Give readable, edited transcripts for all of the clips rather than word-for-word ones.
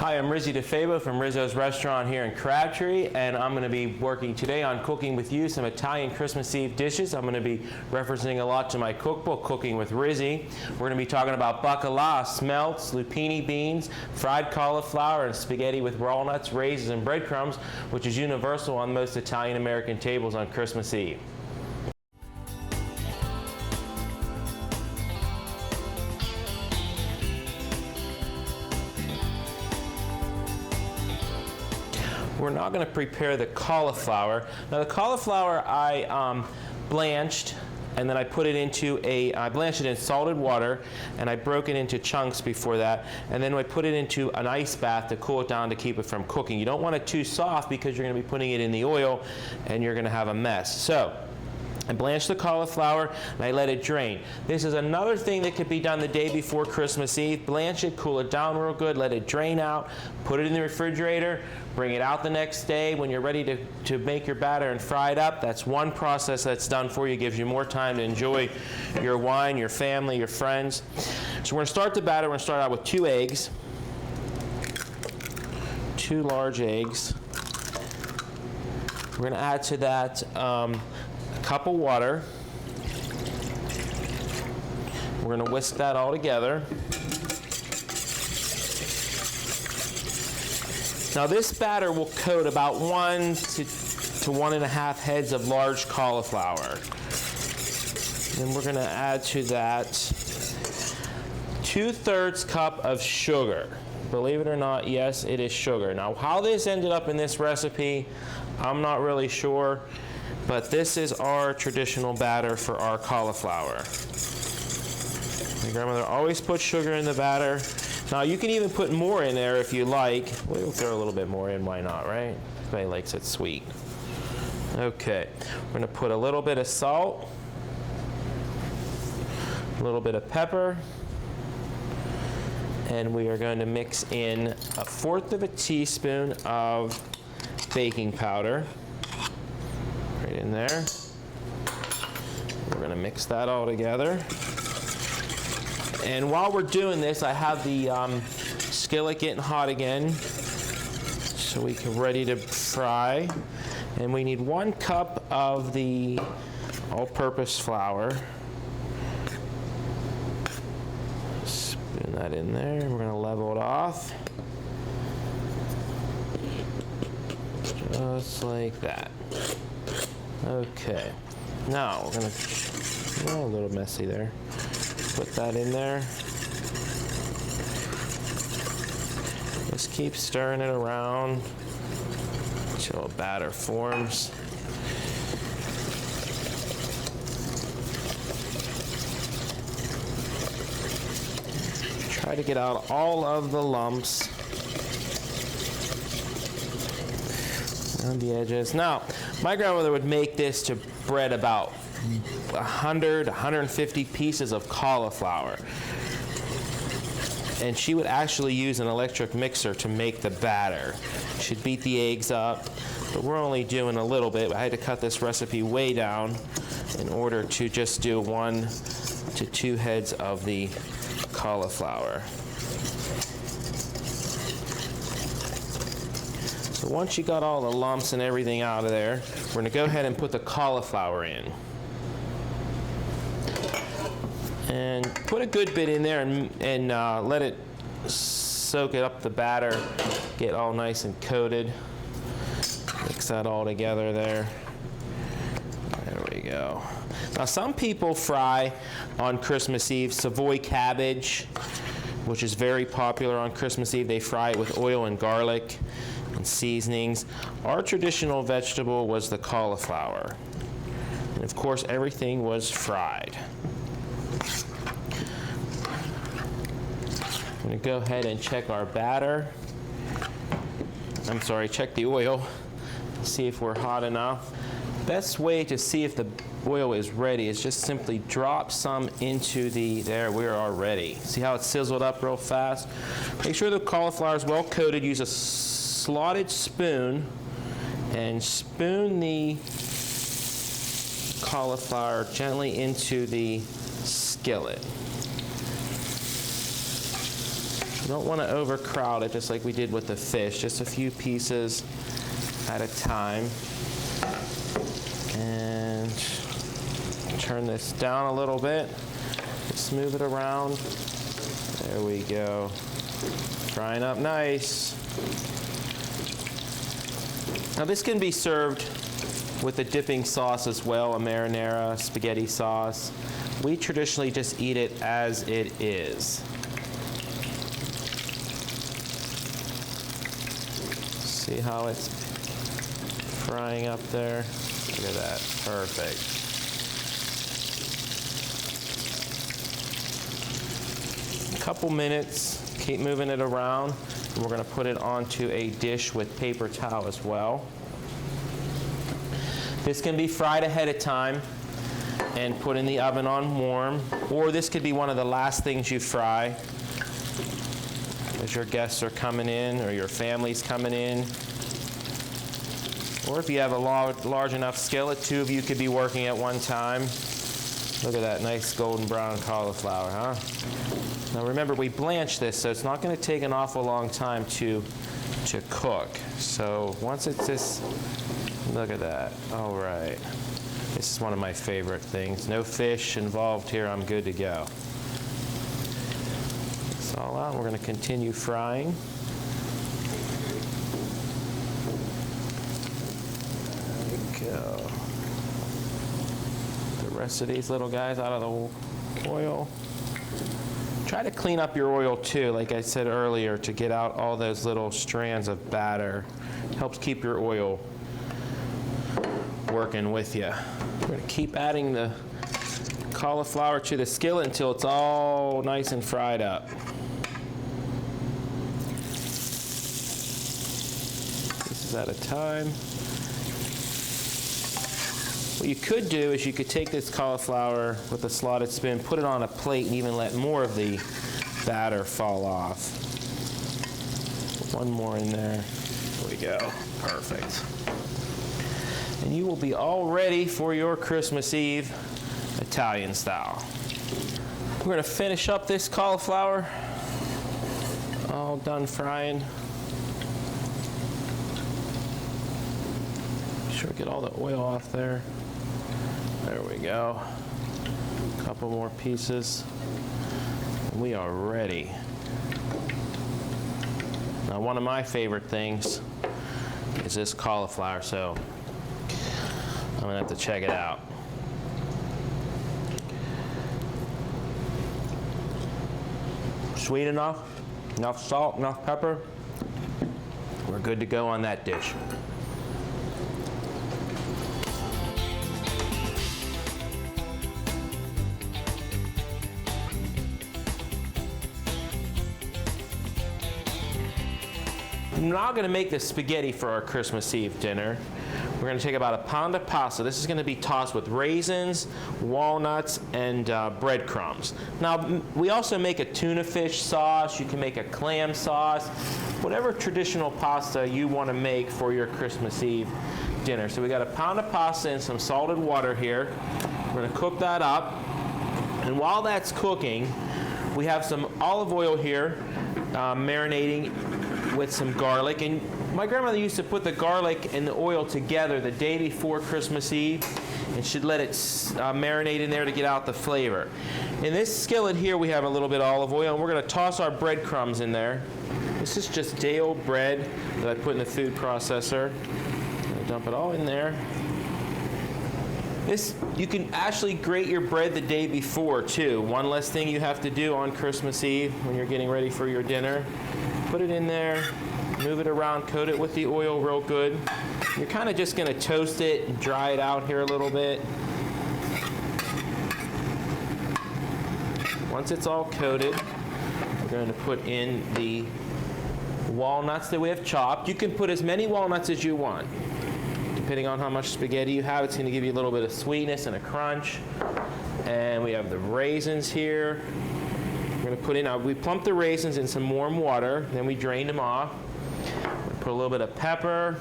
Hi, I'm Rizzi DeFabo from Rizzo's restaurant here in Crabtree, and I'm going to be working today on cooking with you some Italian Christmas Eve dishes. I'm going to be referencing a lot to my cookbook, Cooking with Rizzi. We're going to be talking about baccala, smelts, lupini beans, fried cauliflower, and spaghetti with walnuts, raisins, and breadcrumbs, which is universal on most Italian-American tables on Christmas Eve. We're now going to prepare the cauliflower. Now the cauliflower I blanched, and then I put it into I blanched it in salted water, and I broke it into chunks before that, and then I put it into an ice bath to cool it down to keep it from cooking. You don't want it too soft because you're going to be putting it in the oil and you're going to have a mess. So I blanched the cauliflower and I let it drain. This is another thing that could be done the day before Christmas Eve. Blanch it, cool it down real good, let it drain out, put it in the refrigerator, bring it out the next day when you're ready to make your batter and fry it up. That's one process that's done for you. It gives you more time to enjoy your wine, your family, your friends. So we're going to start the batter. We're going to start out with 2 eggs, 2 large eggs. We're going to add to that a cup of water. We're going to whisk that all together. Now this batter will coat about 1 to 1.5 heads of large cauliflower. Then we're going to add to that 2/3 cup of sugar. Believe it or not, yes, it is sugar. Now how this ended up in this recipe, I'm not really sure, but this is our traditional batter for our cauliflower. My grandmother always put sugar in the batter. Now you can even put more in there if you like. We'll throw a little bit more in, why not, right? Everybody likes it sweet. Okay, we're going to put a little bit of salt, a little bit of pepper, and we are going to mix in 1/4 teaspoon of baking powder. Right in there. We're going to mix that all together. And while we're doing this, I have the skillet getting hot again, so we can ready to fry. And we need 1 cup of the all-purpose flour. Spoon that in there. We're going to level it off, just like that. Okay. Now we're going to, a little messy there. Put that in there. Just keep stirring it around until a batter forms. Try to get out all of the lumps around the edges. Now, my grandmother would make this to bread about 100, 150 pieces of cauliflower. And she would actually use an electric mixer to make the batter. She'd beat the eggs up, but we're only doing a little bit. I had to cut this recipe way down in order to just do 1 to 2 heads of the cauliflower. So once you got all the lumps and everything out of there, we're going to go ahead and put the cauliflower in. And put a good bit in there and let it soak it up the batter, get all nice and coated. Mix that all together there. There we go. Now some people fry on Christmas Eve Savoy cabbage, which is very popular on Christmas Eve. They fry it with oil and garlic and seasonings. Our traditional vegetable was the cauliflower. And of course everything was fried. I'm going to go ahead and check our batter. I'm sorry, check the oil, see if we're hot enough. Best way to see if the oil is ready is just simply drop some into there we are ready. See how it sizzled up real fast? Make sure the cauliflower is well coated. Use a slotted spoon and spoon the cauliflower gently into the skillet. You don't want to overcrowd it, just like we did with the fish. Just a few pieces at a time. And turn this down a little bit. Just move it around. There we go. Frying up nice. Now this can be served with a dipping sauce as well, a marinara, spaghetti sauce. We traditionally just eat it as it is. See how it's frying up there? Look at that, perfect. A couple minutes, keep moving it around, and we're gonna put it onto a dish with paper towel as well. This can be fried ahead of time and put in the oven on warm, or this could be one of the last things you fry as your guests are coming in or your family's coming in. Or if you have a large enough skillet, 2 of you could be working at one time. Look at that nice golden brown cauliflower, huh? Now remember, we blanched this, so it's not going to take an awful long time to cook. So once it's this, look at that. All right. This is one of my favorite things. No fish involved here. I'm good to go. It's all out. We're going to continue frying. Go. The rest of these little guys out of the oil. Try to clean up your oil too, like I said earlier, to get out all those little strands of batter. Helps keep your oil working with you. We're going to keep adding the cauliflower to the skillet until it's all nice and fried up. Pieces at a time. What you could do is you could take this cauliflower with a slotted spoon, put it on a plate, and even let more of the batter fall off. One more in there. There we go. Perfect. And you will be all ready for your Christmas Eve Italian style. We're going to finish up this cauliflower. All done frying. Be sure to get all the oil off there. There we go. A couple more pieces. And we are ready. Now, one of my favorite things is this cauliflower, so I'm gonna have to check it out. Sweet enough, enough salt, enough pepper. We're good to go on that dish. I'm now going to make the spaghetti for our Christmas Eve dinner. We're going to take about a pound of pasta. This is going to be tossed with raisins, walnuts, and breadcrumbs. Now, we also make a tuna fish sauce. You can make a clam sauce, whatever traditional pasta you want to make for your Christmas Eve dinner. So we got a pound of pasta and some salted water here. We're going to cook that up. And while that's cooking, we have some olive oil here marinating with some garlic. And my grandmother used to put the garlic and the oil together the day before Christmas Eve, and she'd let it marinate in there to get out the flavor. In this skillet here, we have a little bit of olive oil, and we're going to toss our breadcrumbs in there. This is just day-old bread that I put in the food processor. I'm going to dump it all in there. This, you can actually grate your bread the day before too. One less thing you have to do on Christmas Eve when you're getting ready for your dinner. Put it in there, move it around, coat it with the oil real good. You're kind of just going to toast it and dry it out here a little bit. Once it's all coated, we're going to put in the walnuts that we have chopped. You can put as many walnuts as you want. Depending on how much spaghetti you have, it's going to give you a little bit of sweetness and a crunch. And we have the raisins here. We're going to put in, we plumped the raisins in some warm water, then we drained them off. Put a little bit of pepper,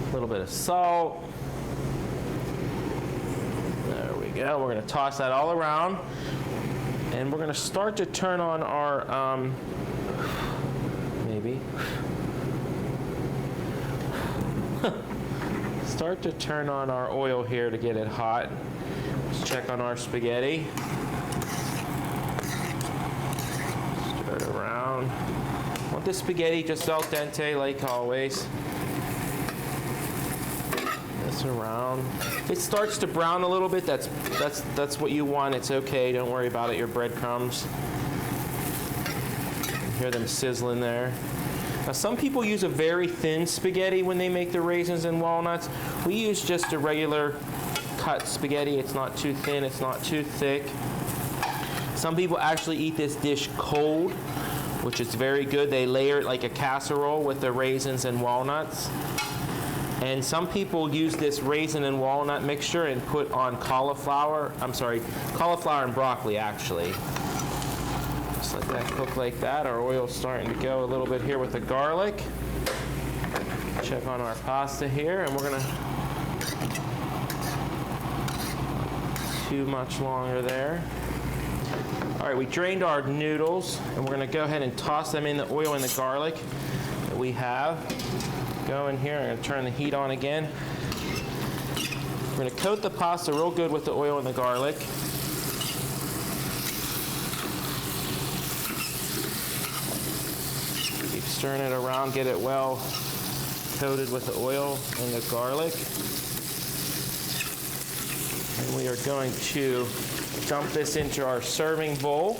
a little bit of salt. There we go. We're going to toss that all around. And we're going to start to turn on our, start to turn on our oil here to get it hot. Let's check on our spaghetti. Stir it around. Want the spaghetti just al dente like always. This around. If it starts to brown a little bit, that's what you want. It's okay. Don't worry about it. Your breadcrumbs. You can hear them sizzling there. Now, some people use a very thin spaghetti when they make the raisins and walnuts. We use just a regular cut spaghetti. It's not too thin, it's not too thick. Some people actually eat this dish cold, which is very good. They layer it like a casserole with the raisins and walnuts. And some people use this raisin and walnut mixture and put on cauliflower and broccoli actually. Just let that cook like that. Our oil's starting to go a little bit here with the garlic. Check on our pasta here, and we're gonna, too much longer there. All right, we drained our noodles, and we're gonna go ahead and toss them in the oil and the garlic that we have. Go in here, I'm gonna turn the heat on again. We're gonna coat the pasta real good with the oil and the garlic. Stirring it around, get it well coated with the oil and the garlic. And we are going to dump this into our serving bowl.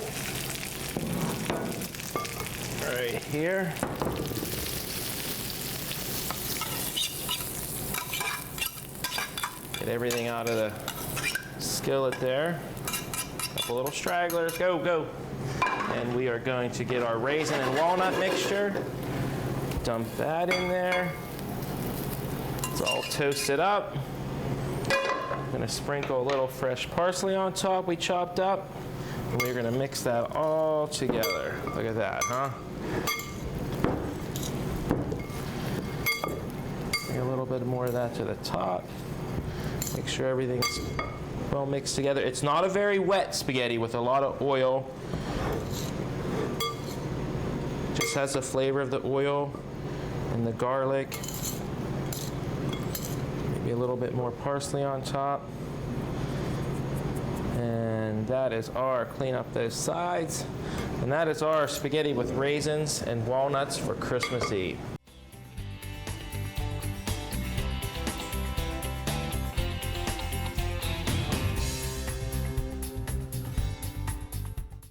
Right here. Get everything out of the skillet there. Couple little stragglers, go, go. And we are going to get our raisin and walnut mixture. Dump that in there. It's all toasted up. I'm going to sprinkle a little fresh parsley on top we chopped up. And we're going to mix that all together. Look at that, huh? Bring a little bit more of that to the top. Make sure everything's well mixed together. It's not a very wet spaghetti with a lot of oil. Just has the flavor of the oil and the garlic. Maybe a little bit more parsley on top. And that is our, clean up those sides. And that is our spaghetti with raisins and walnuts for Christmas Eve.